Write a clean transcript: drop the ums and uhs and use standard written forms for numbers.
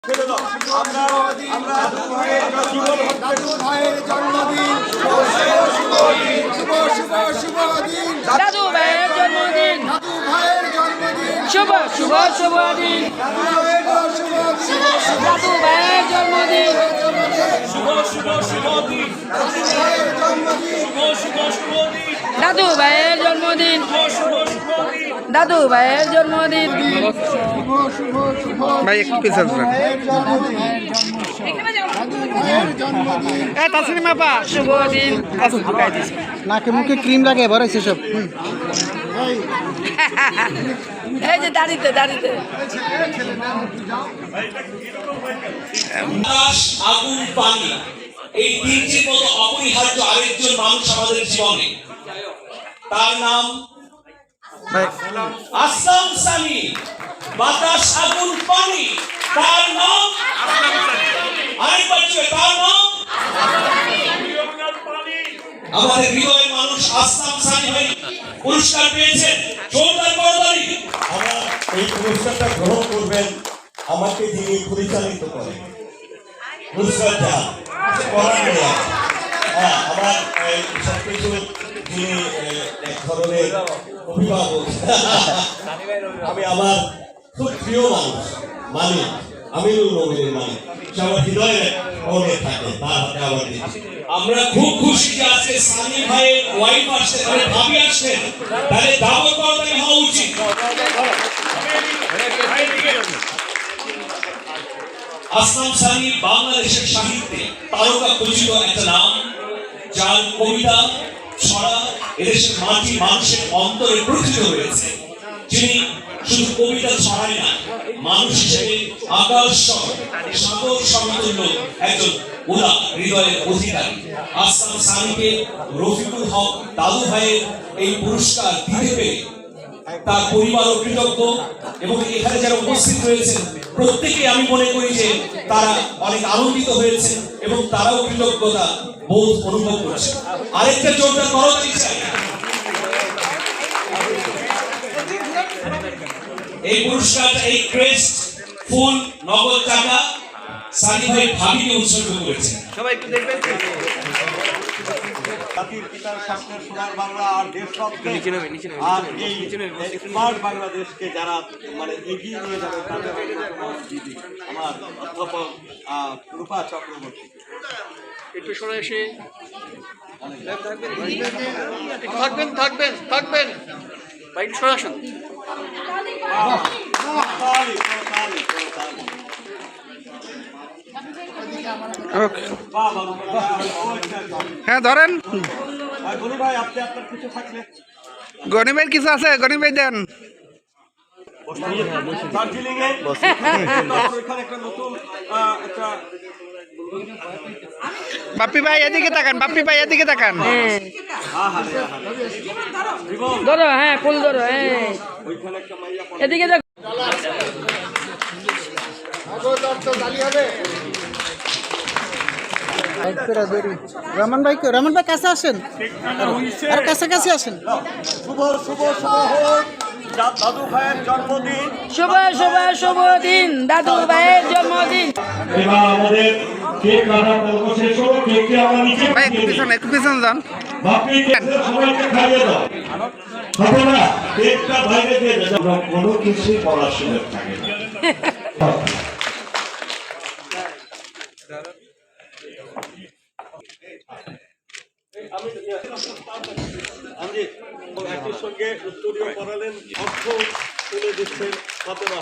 দাদু ভাইয়ের জন্মদিন শুভ শুভ শুভ দিন দাদু ভাইয়ের জন্মদিন শুভ শুভ শুভ দিন দাদু ভাইয়ের জন্মদিন দাদু ভাইয়ের জন্মদিন ভাই একটু পিছন শুভ দিন নাকে মুখে ক্রিম লাগে ভরাইছে সব এই যে দাঁড়িতে আগুন পানি এই তিনটির মতো অপরিহার্য আরেকজন মানুষ আমাদের জীবনে, তার নাম আসলাম সানি। বাতাস আগুন পানি, তার নাম আরেকবার তার নাম আমাদের হৃদয়ের মানুষ আসলাম সানি ভাই পুরস্কার পেয়েছেন। জোরদার করতালি। আমার এই পুরস্কারটা গ্রহণ করবেন আমাকে যিনি পরিচালিত করেন। পুরস্কারটা আমার সবকিছু যিনি এক ধরনের অভিভাবক। আমি আমার খুব প্রিয় মানুষ মানিক, আমিরুল নবীনের মানিক, আমার হৃদয়ের মনে থাকে, তার হাতে আমার দিয়েছি। আমরা খুব খুশি যে আজকে সানি ভাইয়ের ওয়াইফ আসছেন, মানে ভাবি আসছেন, তাহলে দাওয়াত করতালি হওয়া উচিত। আসলাম সানি বাংলাদেশের সাহিত্যে তারকা খচিত একটা নাম, যার কবিতা ছড়া এদেশের মাটি মানুষের অন্তরে প্রথিত হয়েছে। যিনি শুধু কবিতা ছড়ায় না, মানুষ হিসেবে আকাশ সাগর সমতুল্য একজন উদার হৃদয়ের অধিকারী। আসলাম সানিকে রফিকুল হক দাদু ভাইয়ের এই পুরস্কার দিতে পেরে তার পরিবারও কৃতজ্ঞ, এবং এখানে যারা উপস্থিত রয়েছেন প্রত্যেকে আমি মনে করি যে তারা অনেক আনন্দিত হয়েছে এবং তারাও কৃতজ্ঞতা বোধ অনুভব করছে। আরেকটা জোরদার করতালি চাই। এই পুরস্কারটা, এই ক্রেস্ট, ফুল, নগদ টাকা সানি ভাই ভাবিকে উৎসর্গ করেছেন। সবাই একটু দেখবেন। জাতির পিতার স্বপ্নের সোনার বাংলা আর দেশ স্বপ্নে আর এই স্মার্ট বাংলাদেশকে যারা মানে এগিয়ে নিয়ে যাবে তাদের দিদি আমার অধ্যাপক রূপা চক্রবর্তী। একটু সরে এসে থাকবেন ভাই, একটু সরে আসুন। হ্যাঁ ধরেন, ভাই আপনি আপনার কিছু থাকলে গনি ভাইয়ের কিছু আছে, গনি ভাই দেন। দার্জিলিং এ এখানে একটা নতুন একটা বাপ্পি ভাই এদিকে তাকান, বাপ্পি ভাই এদিকে তাকান। ধরো, হ্যাঁ ফুল ধরো, এদিকে দেখো। রহমান ভাই কাছে আসেন, আর কাছাকাছি আসেন। শুভ শুভ শুভ হোক দাদু ভাইয়ের জন্মদিন। শুভ শুভ শুভ দিন দাদু ভাইয়ের জন্মদিন। এবার আমাদের কেক কাটা পর্ব শেষ হলো। কেকটি আমরা নিচে ভাই একটু পিছনে যান। বাপি সবাইকে খাইয়ে দাও। হবে না, কেকটা বাইরে দিয়ে দাও। কোনো কিছুই করার সুযোগ থাকে না। আমি একই সঙ্গে উত্তরীয় করালেন, অর্থ তুলে দিচ্ছেন ফাতেমা।